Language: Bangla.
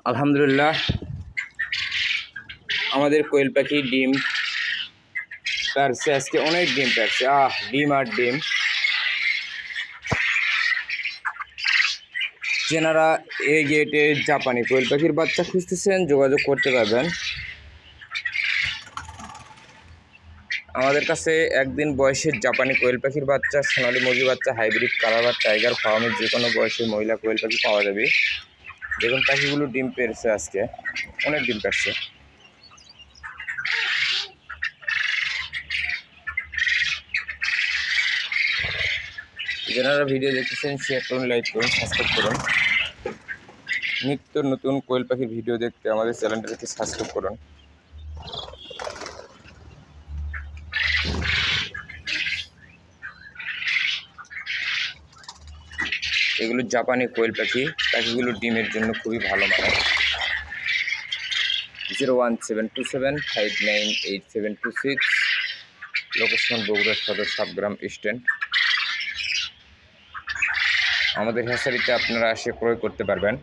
আলহামদুলিল্লাহ আমাদের কোয়েল পাখি ডিম পারছে। আজকে অনেক ডিম পারছে। ডিম আর ডিম। যেনারা এই গেটে জাপানি কোয়েল পাখির বাচ্চা খুঁজতেছেন যোগাযোগ করতে পারবেন। আমাদের কাছে একদিন বয়সের জাপানি কোয়েল পাখির বাচ্চা, সোনালী মুরগি বাচ্চা, হাইব্রিড কালার বা টাইগার ফার্মের যে কোনো বয়সের মহিলা কোয়েল পাখি পাওয়া যাবে। দেখুন পাখিগুলো ডিম পেরেছে, আজকে অনেক ডিম পারছে। যারা ভিডিও দেখতেছেন শেয়ার করুন, লাইক করুন, সাবস্ক্রাইব করুন। নিত্য নতুন কোয়েল পাখির ভিডিও দেখতে আমাদের চ্যানেলটাকে সাবস্ক্রাইব করুন। এগুলো জাপানি কোয়েল পাখি। পাখিগুলো ডিমের জন্য খুবই ভালো মানের। 01727598726, লোকেশন বগুড়া সদর সাবগ্রাম স্ট্যান্ড। আমাদের হ্যাচারিতে আপনারা এসে ক্রয় করতে পারবেন।